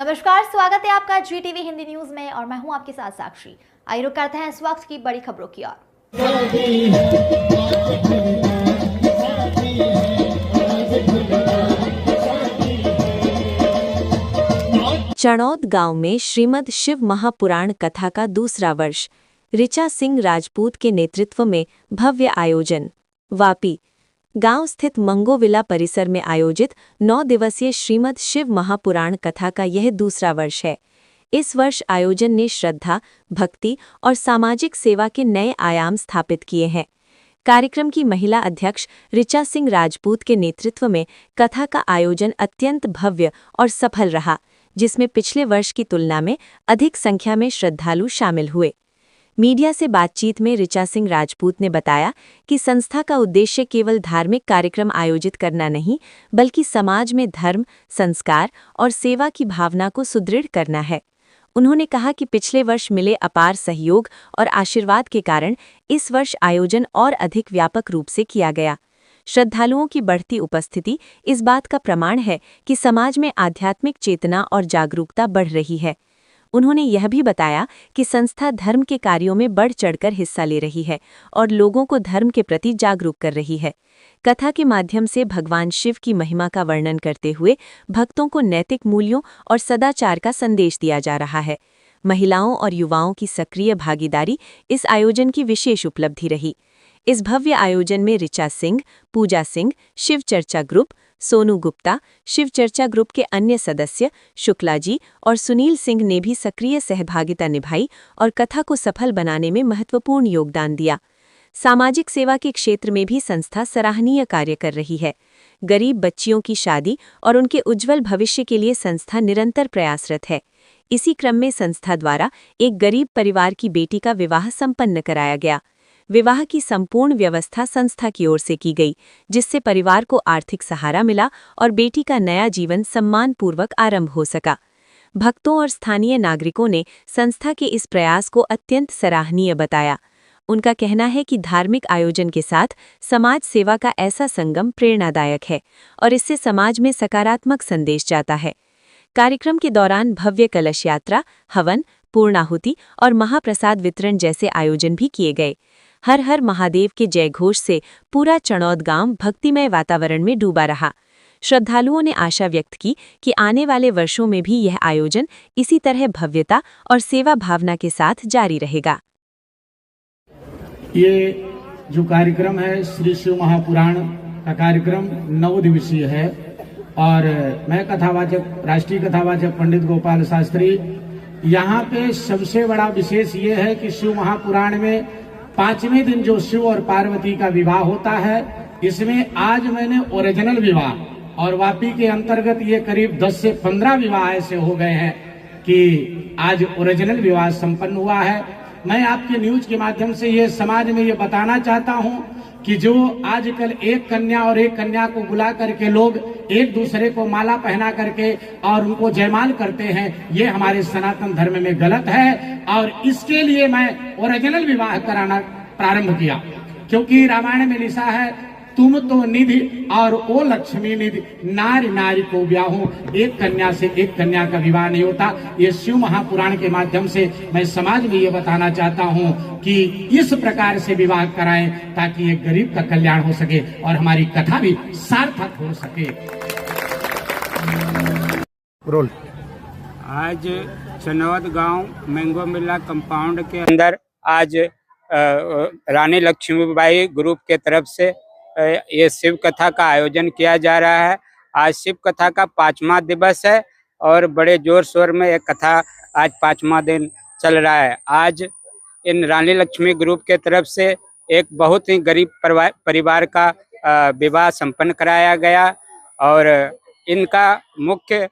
नमस्कार, स्वागत है आपका GTV हिंदी न्यूज में और मैं हूं आपके साथ साक्षी। आइए रुक करते हैं इस वक्त की बड़ी खबरों की ओर। चणौद गांव में श्रीमद शिव महापुराण कथा का दूसरा वर्ष ऋचा सिंह राजपूत के नेतृत्व में भव्य आयोजन। वापी गांव स्थित मंगोविला परिसर में आयोजित 9 दिवसीय श्रीमद शिव महापुराण कथा का यह दूसरा वर्ष है। इस वर्ष आयोजन ने श्रद्धा, भक्ति और सामाजिक सेवा के नए आयाम स्थापित किए हैं। कार्यक्रम की महिला अध्यक्ष ऋचा सिंह राजपूत के नेतृत्व में कथा का आयोजन अत्यंत भव्य और सफल रहा, जिसमें पिछले वर्ष की तुलना में अधिक संख्या में श्रद्धालु शामिल हुए। मीडिया से बातचीत में ऋचा सिंह राजपूत ने बताया कि संस्था का उद्देश्य केवल धार्मिक कार्यक्रम आयोजित करना नहीं, बल्कि समाज में धर्म, संस्कार और सेवा की भावना को सुदृढ़ करना है। उन्होंने कहा कि पिछले वर्ष मिले अपार सहयोग और आशीर्वाद के कारण इस वर्ष आयोजन और अधिक व्यापक रूप से किया गया। श्रद्धालुओं की बढ़ती उपस्थिति इस बात का प्रमाण है कि समाज में आध्यात्मिक चेतना और जागरूकता बढ़ रही है। उन्होंने यह भी बताया कि संस्था धर्म के कार्यों में बढ़ चढ़कर हिस्सा ले रही है और लोगों को धर्म के प्रति जागरूक कर रही है। कथा के माध्यम से भगवान शिव की महिमा का वर्णन करते हुए भक्तों को नैतिक मूल्यों और सदाचार का संदेश दिया जा रहा है। महिलाओं और युवाओं की सक्रिय भागीदारी इस आयोजन की विशेष उपलब्धि रही। इस भव्य आयोजन में ऋचा सिंह, पूजा सिंह, शिव चर्चा ग्रुप, सोनू गुप्ता, शिव चर्चा ग्रुप के अन्य सदस्य शुक्ला जी और सुनील सिंह ने भी सक्रिय सहभागिता निभाई और कथा को सफल बनाने में महत्वपूर्ण योगदान दिया। सामाजिक सेवा के क्षेत्र में भी संस्था सराहनीय कार्य कर रही है। गरीब बच्चियों की शादी और उनके उज्जवल भविष्य के लिए संस्था निरंतर प्रयासरत है। इसी क्रम में संस्था द्वारा एक गरीब परिवार की बेटी का विवाह संपन्न कराया गया। विवाह की संपूर्ण व्यवस्था संस्था की ओर से की गई, जिससे परिवार को आर्थिक सहारा मिला और बेटी का नया जीवन सम्मानपूर्वक आरंभ हो सका। भक्तों और स्थानीय नागरिकों ने संस्था के इस प्रयास को अत्यंत सराहनीय बताया। उनका कहना है कि धार्मिक आयोजन के साथ समाज सेवा का ऐसा संगम प्रेरणादायक है और इससे समाज में सकारात्मक संदेश जाता है। कार्यक्रम के दौरान भव्य कलश यात्रा, हवन, पूर्णाहुति और महाप्रसाद वितरण जैसे आयोजन भी किए गए। हर हर महादेव के जयघोष से पूरा चणौद गांव भक्तिमय वातावरण में डूबा रहा। श्रद्धालुओं ने आशा व्यक्त की कि आने वाले वर्षों में भी यह आयोजन इसी तरह भव्यता और सेवा भावना के साथ जारी रहेगा। ये जो कार्यक्रम है श्री शिव महापुराण का कार्यक्रम 9 दिवसीय है और मैं कथावाचक, राष्ट्रीय कथावाचक पंडित गोपाल शास्त्री। यहाँ पे सबसे बड़ा विशेष ये है कि शिव महापुराण में 5वें दिन जो शिव और पार्वती का विवाह होता है, इसमें आज मैंने ओरिजिनल विवाह और वापी के अंतर्गत ये करीब 10 से 15 विवाह ऐसे हो गए हैं कि आज ओरिजिनल विवाह संपन्न हुआ है। मैं आपके न्यूज के माध्यम से ये समाज में ये बताना चाहता हूँ कि जो आजकल एक कन्या और एक कन्या को बुला करके लोग एक दूसरे को माला पहना करके और उनको जयमाल करते हैं, ये हमारे सनातन धर्म में गलत है और इसके लिए मैं ओरिजिनल विवाह कराना प्रारंभ किया। क्योंकि रामायण में लिखा है, तुम तो निधि और ओ लक्ष्मी निधि, नारी नारी को ब्याहो, एक कन्या से एक कन्या का विवाह नहीं होता। ये शिव महापुराण के माध्यम से मैं समाज में ये बताना चाहता हूँ कि इस प्रकार से विवाह कराएं ताकि एक गरीब का कल्याण हो सके और हमारी कथा भी सार्थक हो सके। रोल आज चनौद गांव मैंगो मिला कंपाउंड के अंदर आज रानी लक्ष्मीबाई ग्रुप के तरफ से ये शिव कथा का आयोजन किया जा रहा है। आज शिव कथा का 5वां दिवस है और बड़े जोर शोर में ये कथा आज 5वां दिन चल रहा है। आज इन रानी लक्ष्मी ग्रुप के तरफ से एक बहुत ही गरीब परिवार का विवाह संपन्न कराया गया और इनका मुख्य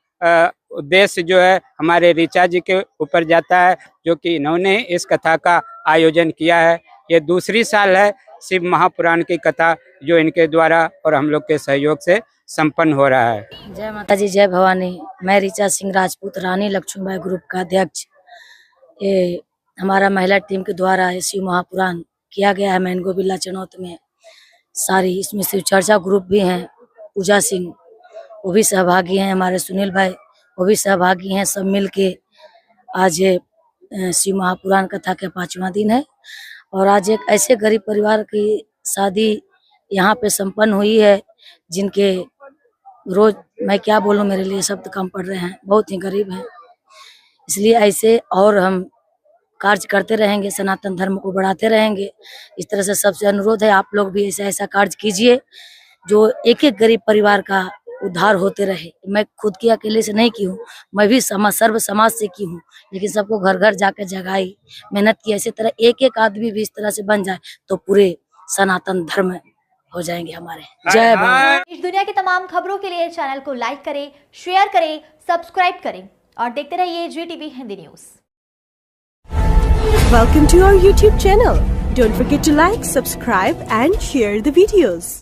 उद्देश्य जो है हमारे ऋचा जी के ऊपर जाता है, जो कि इन्होंने इस कथा का आयोजन किया है। ये दूसरी साल है शिव महापुराण की कथा जो इनके द्वारा और हम लोग के सहयोग से संपन्न हो रहा है। जय माता जी, जय भवानी। मैं ऋचा सिंह राजपूत, रानी लक्ष्मीबाई ग्रुप का अध्यक्ष। ये हमारा महिला टीम के द्वारा शिव महापुराण किया गया है मैंगो विला चनौत में। सारी इसमें शिव चर्चा ग्रुप भी हैं, पूजा सिंह वो भी सहभागी हैं, हमारे सुनील भाई वो भी सहभागी हैं। सब मिल के आज शिव महापुराण कथा के 5वां दिन है और आज एक ऐसे गरीब परिवार की शादी यहाँ पे संपन्न हुई है जिनके रोज मैं क्या बोलूं, मेरे लिए शब्द कम पड़ रहे हैं, बहुत ही गरीब हैं। इसलिए ऐसे और हम कार्य करते रहेंगे, सनातन धर्म को बढ़ाते रहेंगे। इस तरह से सबसे अनुरोध है, आप लोग भी ऐसा कार्य कीजिए जो एक एक गरीब परिवार का उद्धार होते रहे। मैं खुद की अकेले से नहीं की हूँ, मैं भी सर्व समाज से की हूँ, लेकिन सबको घर घर जाकर जगाई, मेहनत की। इसी तरह एक एक आदमी भी इस तरह से बन जाए तो पूरे सनातन धर्म हो जाएंगे हमारे। जय भारत। इस दुनिया की तमाम खबरों के लिए चैनल को लाइक करें, शेयर करें, सब्सक्राइब करें और देखते रहिए GTV Hindi news. Welcome to our YouTube channel. Don't forget to like, subscribe and share the videos.